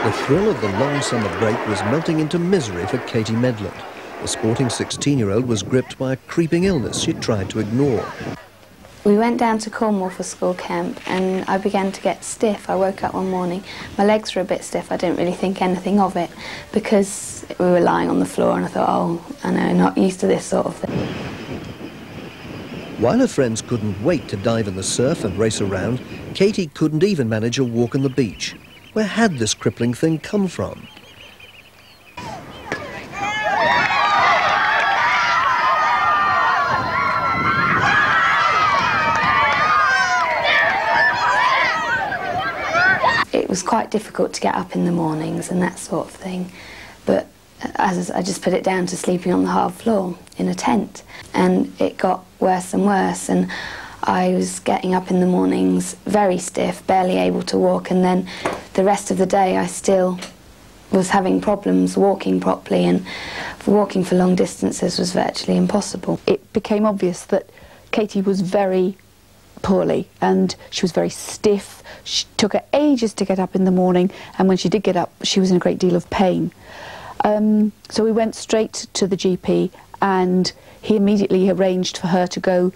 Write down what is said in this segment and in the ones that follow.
The thrill of the long summer break was melting into misery for Katie Medland. The sporting 16-year-old was gripped by a creeping illness she tried to ignore. We went down to Cornwall for school camp and I began to get stiff. I woke up one morning, my legs were a bit stiff. I didn't really think anything of it because we were lying on the floor and I thought, oh, I know, not used to this sort of thing. While her friends couldn't wait to dive in the surf and race around, Katie couldn't even manage a walk on the beach. Where had this crippling thing come from? It was quite difficult to get up in the mornings and that sort of thing, but as I just put it down to sleeping on the hard floor in a tent, and it got worse and worse, and I was getting up in the mornings very stiff, barely able to walk, and then the rest of the day I still was having problems walking properly, and walking for long distances was virtually impossible. It became obvious that Katie was very poorly and she was very stiff. She took her ages to get up in the morning, and when she did get up she was in a great deal of pain. So we went straight to the GP and he immediately arranged for her to go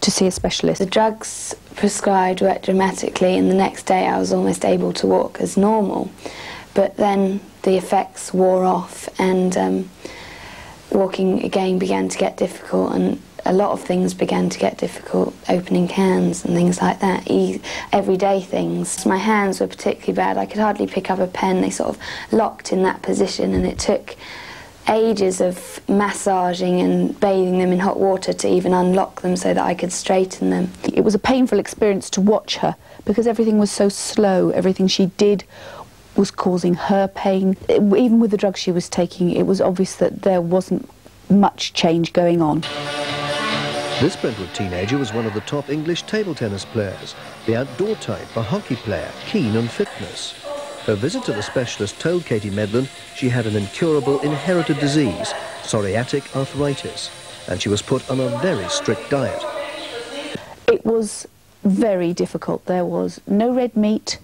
to see a specialist. The drugs prescribed worked dramatically, and the next day I was almost able to walk as normal, but then the effects wore off and walking again began to get difficult, and a lot of things began to get difficult, opening cans and things like that, everyday things. My hands were particularly bad. I could hardly pick up a pen. They sort of locked in that position, and it took ages of massaging and bathing them in hot water to even unlock them so that I could straighten them. It was a painful experience to watch her because everything was so slow. Everything she did was causing her pain. Even with the drugs she was taking, it was obvious that there wasn't much change going on. This Brentwood teenager was one of the top English table tennis players, the outdoor type, a hockey player, keen on fitness. Her visit to the specialist told Katie Medland she had an incurable inherited disease, psoriatic arthritis, and she was put on a very strict diet. It was very difficult. There was no red meat,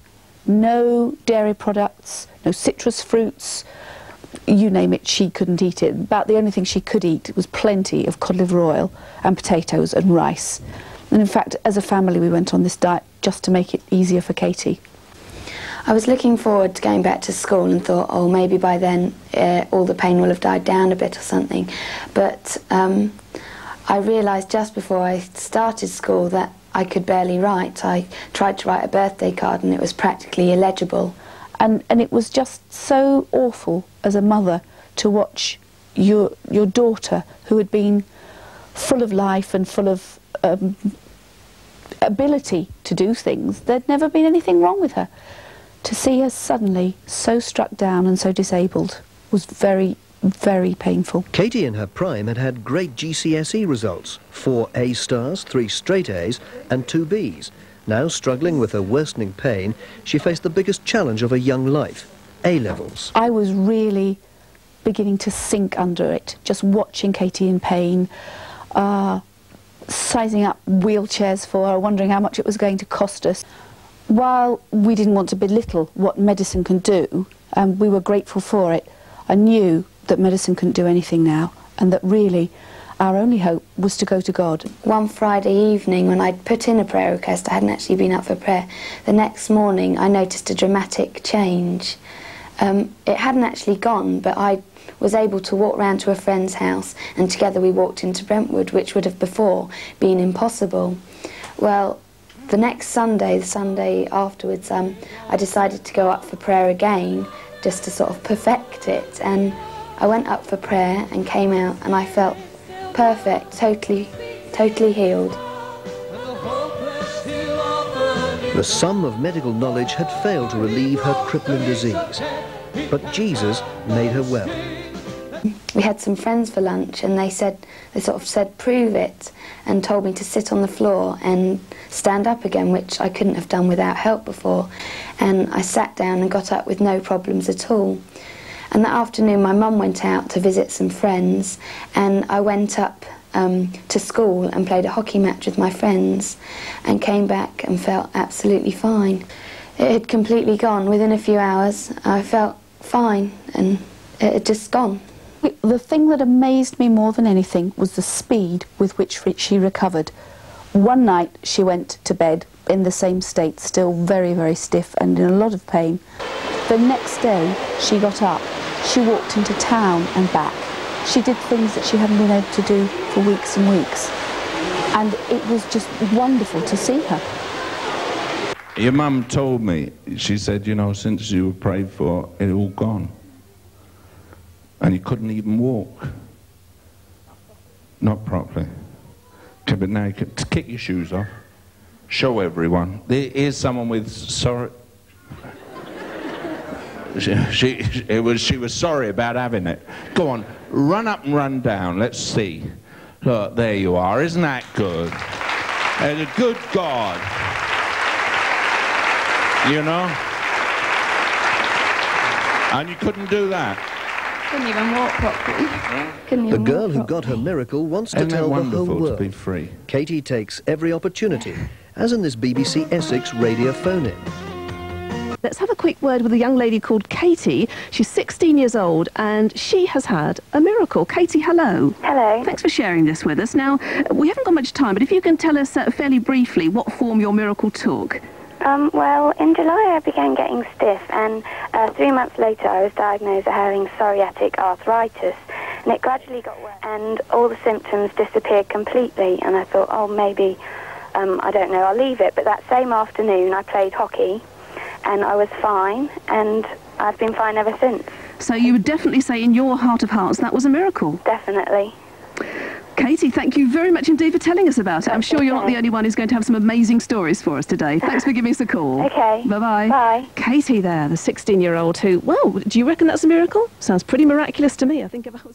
no dairy products, no citrus fruits, you name it, she couldn't eat it. About the only thing she could eat was plenty of cod liver oil and potatoes and rice. And in fact, as a family, we went on this diet just to make it easier for Katie. I was looking forward to going back to school and thought, oh, maybe by then all the pain will have died down a bit or something. But I realised just before I started school that I could barely write. I tried to write a birthday card and it was practically illegible. And it was just so awful as a mother to watch your daughter, who had been full of life and full of ability to do things. There'd never been anything wrong with her. To see her suddenly so struck down and so disabled was very, very painful. Katie in her prime had had great GCSE results, 4 A stars, 3 straight A's and 2 B's. Now, struggling with her worsening pain, she faced the biggest challenge of her young life, A-levels. I was really beginning to sink under it, just watching Katie in pain, sizing up wheelchairs for her, wondering how much it was going to cost us. While we didn't want to belittle what medicine can do, and we were grateful for it, I knew that medicine couldn't do anything now, and that really our only hope was to go to God. One Friday evening, when I'd put in a prayer request, I hadn't actually been up for prayer. The next morning, I noticed a dramatic change. It hadn't actually gone, but I was able to walk round to a friend's house, and together we walked into Brentwood, which would have before been impossible. Well, the next Sunday, the Sunday afterwards, I decided to go up for prayer again, just to sort of perfect it. And I went up for prayer and came out, and I felt perfect, totally healed. The sum of medical knowledge had failed to relieve her crippling disease, but Jesus made her well. We had some friends for lunch, and they sort of said, prove it, and told me to sit on the floor and stand up again, which I couldn't have done without help before. And I sat down and got up with no problems at all. And that afternoon my mum went out to visit some friends, and I went up to school and played a hockey match with my friends and came back and felt absolutely fine. It had completely gone. Within a few hours, I felt fine, and it had just gone. The thing that amazed me more than anything was the speed with which she recovered. One night she went to bed in the same state, still very, very stiff and in a lot of pain. The next day she got up, she walked into town and back. She did things that she hadn't been able to do for weeks and weeks. And it was just wonderful to see her. Your mum told me, she said, you know, since you were prayed for, it all gone. And you couldn't even walk. Not properly. Okay, but now you can kick your shoes off. Show everyone. Here's someone with sorry. She was sorry about having it. Go on, run up and run down. Let's see. Look, there you are. Isn't that good? And a good God. You know? And you couldn't do that. Couldn't even walk properly. The girl who got her miracle wants to tell the whole world. To be free? Katie takes every opportunity, as in this BBC Essex radio phone-in. Let's have a quick word with a young lady called Katie. She's 16 years old and she has had a miracle. Katie, hello. Hello. Thanks for sharing this with us. Now, we haven't got much time, but if you can tell us fairly briefly what form your miracle took. Well, in July I began getting stiff, and 3 months later I was diagnosed as having psoriatic arthritis, and it gradually got worse, and all the symptoms disappeared completely, and I thought, oh, maybe, I don't know, I'll leave it. But that same afternoon I played hockey, and I was fine, and I've been fine ever since. So you would definitely say in your heart of hearts that was a miracle? Definitely. Katie, thank you very much indeed for telling us about it. I'm sure you're not the only one who's going to have some amazing stories for us today. Thanks for giving us a call. Okay. Bye-bye. Bye. Katie there, the 16-year-old who, well, do you reckon that's a miracle? Sounds pretty miraculous to me. I think if I was...